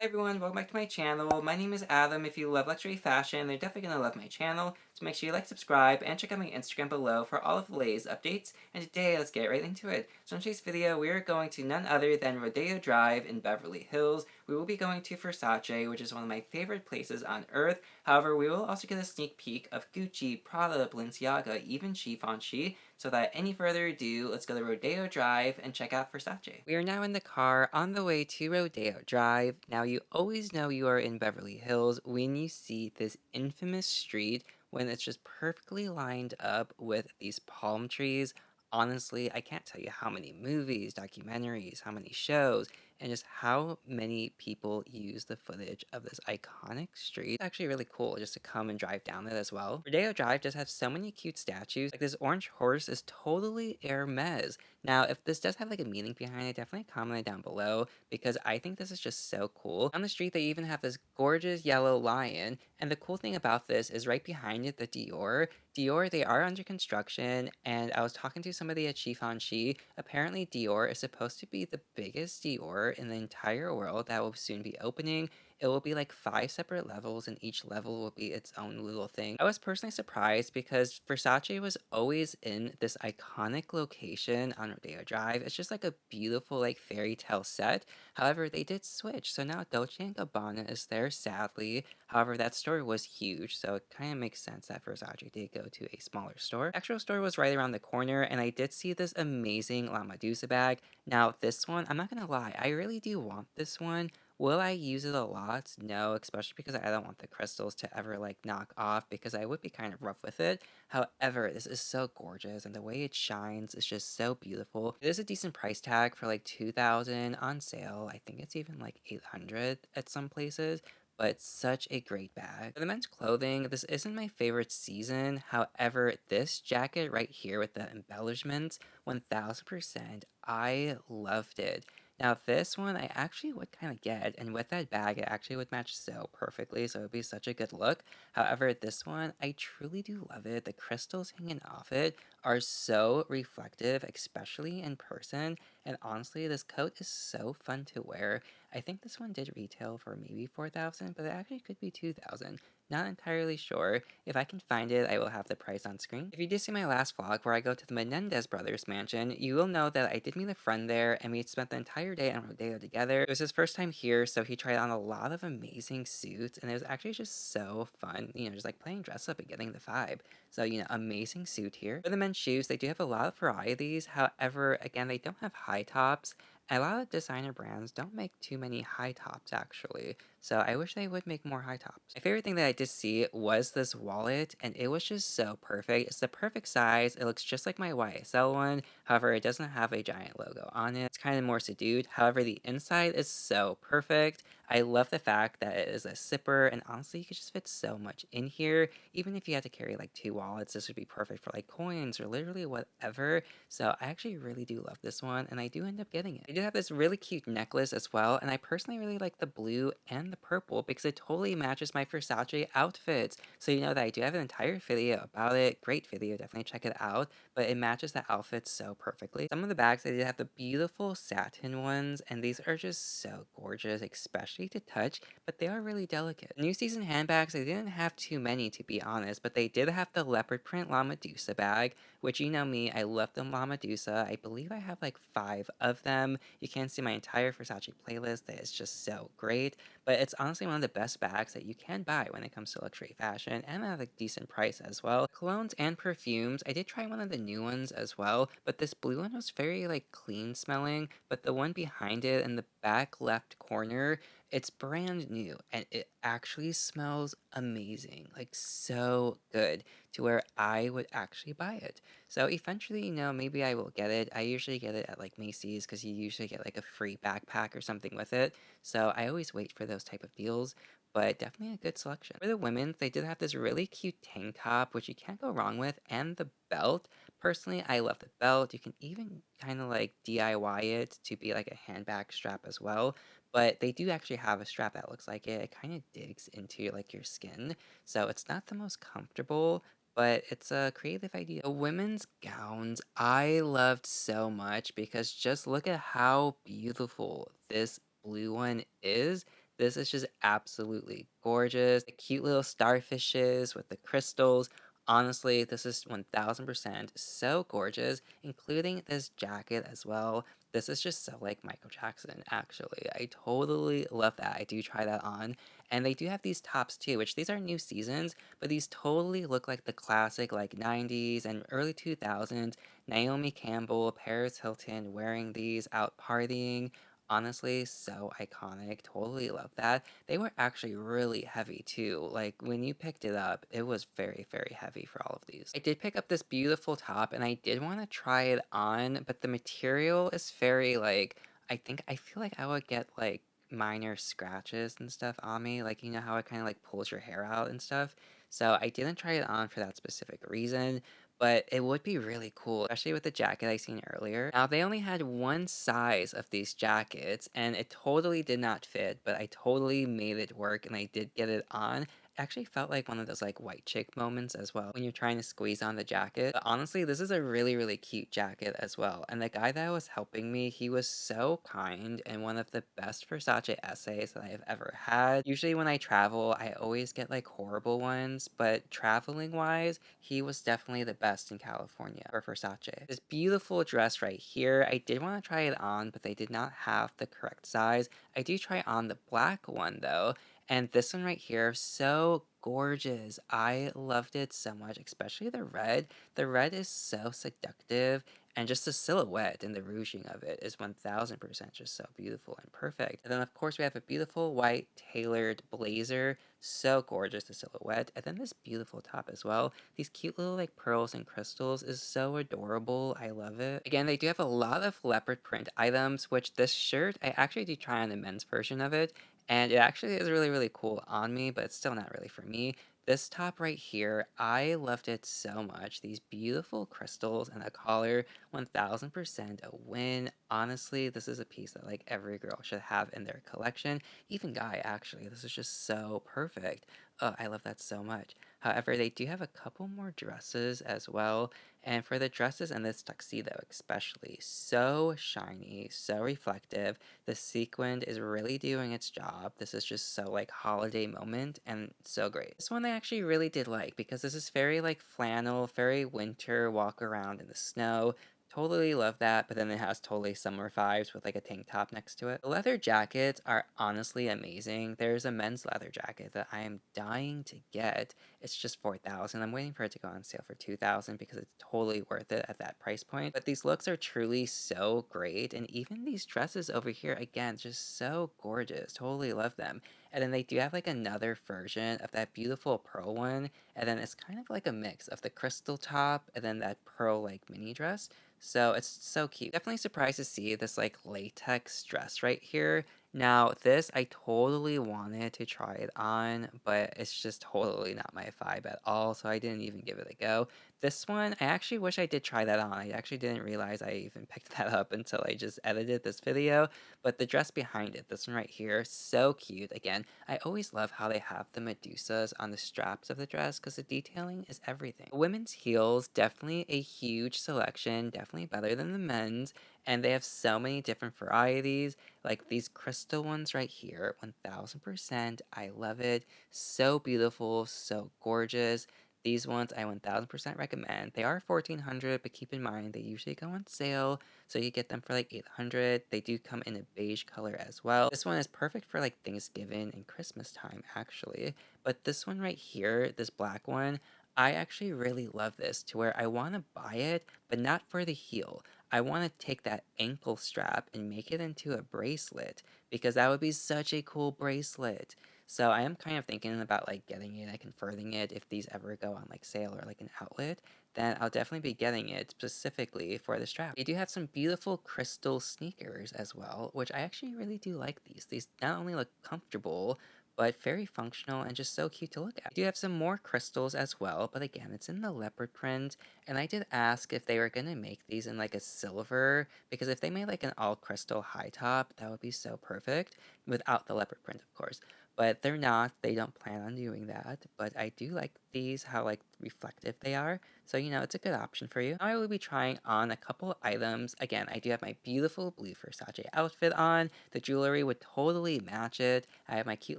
Hey everyone, welcome back to my channel. My name is Adam. If you love luxury fashion, you're definitely going to love my channel. So make sure you like, subscribe, and check out my Instagram below for all of the latest updates. And today, let's get right into it. So in today's video, we are going to none other than Rodeo Drive in Beverly Hills. We will be going to Versace, which is one of my favorite places on earth. However, we will also get a sneak peek of Gucci, Prada, Balenciaga, even Givenchy. So without any further ado, let's go to Rodeo Drive and check out Versace. We are now in the car on the way to Rodeo Drive. Now you always know you are in Beverly Hills when you see this infamous street when it's just perfectly lined up with these palm trees. Honestly, I can't tell you how many movies, documentaries, how many shows, and just how many people use the footage of this iconic street. It's actually really cool just to come and drive down it as well. Rodeo Drive just has so many cute statues. Like this orange horse is totally Hermes. Now, if this does have like a meaning behind it, definitely comment it down below because I think this is just so cool. On the street, they even have this gorgeous yellow lion. And the cool thing about this is right behind it, the Dior. Dior, they are under construction, and I was talking to somebody at Givenchy. Apparently, Dior is supposed to be the biggest Dior in the entire world that will soon be opening. It will be like 5 separate levels, and each level will be its own little thing. I was personally surprised because Versace was always in this iconic location on Rodeo Drive. It's just like a beautiful like fairy tale set. However, they did switch, so now Dolce& and Gabbana is there, sadly. However, that store was huge, so it kind of makes sense that Versace did go to a smaller store. The actual store was right around the corner, and I did see this amazing La Medusa bag. Now, this one, I'm not gonna lie, I really do want this one. Will I use it a lot? No, especially because I don't want the crystals to ever like knock off because I would be kind of rough with it. However, this is so gorgeous and the way it shines is just so beautiful. It is a decent price tag for like 2,000 on sale. I think it's even like 800 at some places, but it's such a great bag. For the men's clothing, this isn't my favorite season. However, this jacket right here with the embellishments, 1000%, I loved it. Now this one I actually would kind of get, and with that bag it actually would match so perfectly, so it would be such a good look. However, this one, I truly do love it. The crystals hanging off it are so reflective, especially in person, and honestly, this coat is so fun to wear. I think this one did retail for maybe 4,000, but it actually could be 2,000. Not entirely sure. If I can find it, I will have the price on screen. If you did see my last vlog where I go to the Menendez brothers mansion, you will know that I did meet a friend there and we spent the entire day on Rodeo together. It was his first time here, so he tried on a lot of amazing suits and it was actually just so fun, just like playing dress up and getting the vibe. So, amazing suit here. For the men's shoes, they do have a lot of varieties. However, again, they don't have high tops. A lot of designer brands don't make too many high tops actually, so I wish they would make more high tops. My favorite thing that I did see was this wallet, and it was just so perfect. It's the perfect size. It looks just like my YSL one. However, it doesn't have a giant logo on it. It's kind of more subdued. However, the inside is so perfect. I love the fact that it is a zipper, and honestly, you could just fit so much in here. Even if you had to carry like 2 wallets, this would be perfect for like coins or literally whatever. So I actually really do love this one, and I do end up getting it. I do have this really cute necklace as well, and I personally really like the blue and the purple because it totally matches my Versace outfits. So you know that I do have an entire video about it. Great video, definitely check it out. But it matches the outfits so perfectly. Some of the bags, I did have the beautiful satin ones, and these are just so gorgeous, especially to touch, but they are really delicate. New season handbags, I didn't have too many to be honest, but they did have the leopard print La Medusa bag, which you know me, I love the La Medusa. I believe I have like 5 of them. You can't see my entire Versace playlist. That is just so great. But it's honestly one of the best bags that you can buy when it comes to luxury fashion and at a decent price as well. Colognes and perfumes, I did try one of the new ones as well, but this blue one was very like clean smelling, but the one behind it in the back left corner, it's brand new and it actually smells amazing, like so good to where I would actually buy it. So eventually, maybe I will get it. I usually get it at like Macy's because you usually get like a free backpack or something with it. So I always wait for those type of deals, but definitely a good selection. For the women, they did have this really cute tank top, which you can't go wrong with, and the belt. Personally, I love the belt. You can even kind of like DIY it to be like a handbag strap as well. But they do actually have a strap that looks like it. It kind of digs into like your skin. So it's not the most comfortable, but it's a creative idea. The women's gowns I loved so much because just look at how beautiful this blue one is. This is just absolutely gorgeous. The cute little starfishes with the crystals. Honestly, this is 1000% so gorgeous, including this jacket as well. This is just so like Michael Jackson, actually. I totally love that. I do try that on. And they do have these tops too, which these are new seasons, but these totally look like the classic like 90s and early 2000s. Naomi Campbell, Paris Hilton wearing these out partying. Honestly, so iconic. Totally love that. They were actually really heavy too. Like when you picked it up, it was very, very heavy for all of these. I did pick up this beautiful top and I did want to try it on, but the material is very like, I feel like I would get like minor scratches and stuff on me. Like, you know how it kind of like pulls your hair out and stuff. So I didn't try it on for that specific reason, but it would be really cool, especially with the jacket I seen earlier. Now, they only had one size of these jackets, and it totally did not fit, but I totally made it work, and I did get it on. It actually felt like one of those like white chick moments as well when you're trying to squeeze on the jacket. But honestly, this is a really, really cute jacket as well. And the guy that was helping me, he was so kind and one of the best Versace essays that I have ever had. Usually when I travel, I always get like horrible ones, but traveling wise, he was definitely the best in California for Versace. This beautiful dress right here, I did want to try it on, but they did not have the correct size. I do try on the black one though, and this one right here, so gorgeous. I loved it so much, especially the red. The red is so seductive, and just the silhouette and the ruching of it is 1000% just so beautiful and perfect. And then, of course, we have a beautiful white tailored blazer. So gorgeous, the silhouette. And then this beautiful top as well. These cute little like pearls and crystals is so adorable. I love it. Again, they do have a lot of leopard print items, which this shirt, I actually do try on the men's version of it. And it actually is really, really cool on me, but it's still not really for me. This top right here, I loved it so much. These beautiful crystals and a collar, 1000% a win. Honestly, this is a piece that like every girl should have in their collection. Even guy, actually. This is just so perfect. Oh, I love that so much. However, they do have a couple more dresses as well. And for the dresses and this tuxedo especially, so shiny, so reflective. The sequin is really doing its job. This is just so like holiday moment and so great. This one I actually really did like because this is very like flannel, very winter, walk around in the snow. Totally love that, but then it has totally summer vibes with like a tank top next to it. The leather jackets are honestly amazing. There's a men's leather jacket that I am dying to get. It's just 4,000. I'm waiting for it to go on sale for 2,000 because it's totally worth it at that price point. But these looks are truly so great, and even these dresses over here again, just so gorgeous. Totally love them. And then they do have like another version of that beautiful pearl one, and then it's kind of like a mix of the crystal top and then that pearl like mini dress. So it's so cute. Definitely surprised to see this like latex dress right here. Now, this I totally wanted to try it on, but it's just totally not my vibe at all, so I didn't even give it a go. This one, I actually wish I did try that on. I actually didn't realize I even picked that up until I just edited this video, but the dress behind it, this one right here, so cute. Again, I always love how they have the Medusas on the straps of the dress because the detailing is everything. Women's heels, definitely a huge selection, definitely better than the men's, and they have so many different varieties, like these crystal ones right here, 1000%. I love it. So beautiful, so gorgeous. These ones I 1000% recommend. They are 1400, but keep in mind they usually go on sale, so you get them for like 800. They do come in a beige color as well. This one is perfect for like Thanksgiving and Christmas time actually. But this one right here, this black one, I actually really love this to where I want to buy it, but not for the heel. I want to take that ankle strap and make it into a bracelet because that would be such a cool bracelet. So I am kind of thinking about like getting it, like converting it if these ever go on like sale or like an outlet, then I'll definitely be getting it specifically for the strap. They do have some beautiful crystal sneakers as well, which I actually really do like these. These not only look comfortable, but very functional and just so cute to look at. They do have some more crystals as well, but again, it's in the leopard print, and I did ask if they were gonna make these in like a silver, because if they made like an all crystal high top, that would be so perfect, without the leopard print, of course. But they're not, they don't plan on doing that, but I do like these, how like reflective they are, So, it's a good option for you. Now I will be trying on a couple items. Again, I do have my beautiful blue Versace outfit on. The jewelry would totally match it. I have my cute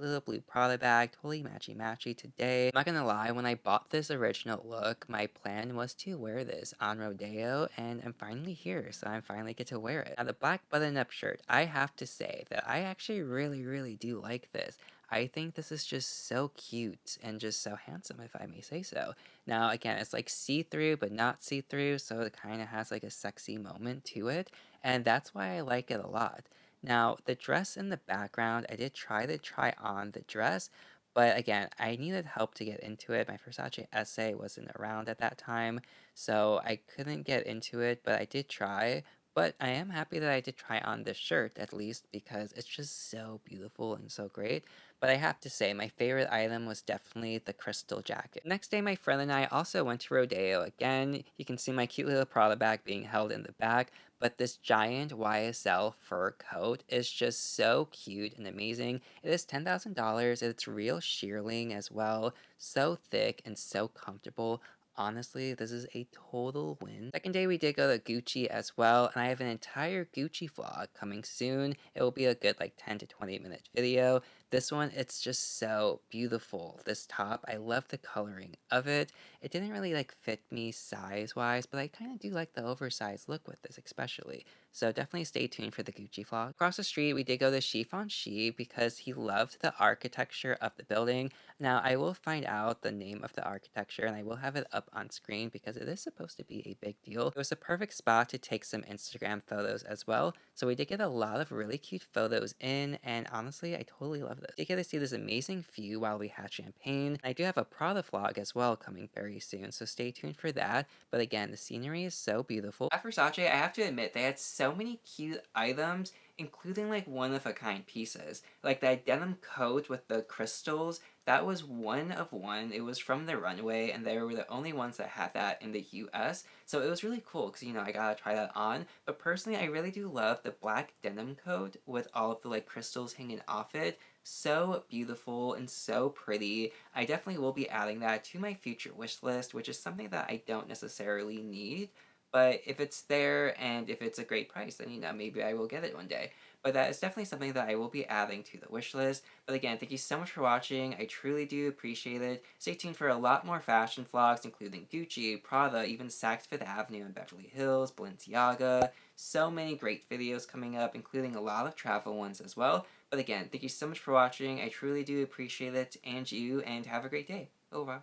little blue Prada bag, totally matchy-matchy today. I'm not gonna lie, when I bought this original look, my plan was to wear this on Rodeo, and I'm finally here, so I finally get to wear it. Now, the black button-up shirt, I have to say that I actually really, really do like this. I think this is just so cute and just so handsome, if I may say so. Now, again, it's like see-through, but not see-through, so it kind of has like a sexy moment to it, and that's why I like it a lot. Now, the dress in the background, I did try to try on the dress, but again, I needed help to get into it. My Versace essay wasn't around at that time, so I couldn't get into it, but I did try. But I am happy that I did try on this shirt at least because it's just so beautiful and so great. But I have to say, my favorite item was definitely the crystal jacket. Next day, my friend and I also went to Rodeo again. You can see my cute little Prada bag being held in the back, but this giant YSL fur coat is just so cute and amazing. It is $10,000. It's real shearling as well, so thick and so comfortable. Honestly, this is a total win. Second day, we did go to Gucci as well, and I have an entire Gucci vlog coming soon. It will be a good like 10 to 20-minute video. This one, it's just so beautiful. This top, I love the coloring of it. It didn't really like fit me size-wise, but I kind of do like the oversized look with this especially. So definitely stay tuned for the Gucci vlog. Across the street, we did go to Givenchy because he loved the architecture of the building. Now, I will find out the name of the architecture and I will have it up on screen because it is supposed to be a big deal. It was a perfect spot to take some Instagram photos as well. So we did get a lot of really cute photos in, and honestly, I totally love this. You get to see this amazing view while we had champagne. I do have a Prada vlog as well coming very soon, so stay tuned for that. But again, the scenery is so beautiful. At Versace, I have to admit, they had so many cute items, including like one-of-a-kind pieces. Like that denim coat with the crystals, that was one of one. It was from the runway, and they were the only ones that had that in the US. So it was really cool because, I gotta try that on. But personally, I really do love the black denim coat with all of the like crystals hanging off it. So beautiful and so pretty. I definitely will be adding that to my future wish list, which is something that I don't necessarily need. But if it's there and if it's a great price, then maybe I will get it one day. But that is definitely something that I will be adding to the wish list. But again, thank you so much for watching. I truly do appreciate it. Stay tuned for a lot more fashion vlogs, including Gucci, Prada, even Saks Fifth Avenue in Beverly Hills, Balenciaga. So many great videos coming up, including a lot of travel ones as well. But again, thank you so much for watching. I truly do appreciate it, and have a great day. Over.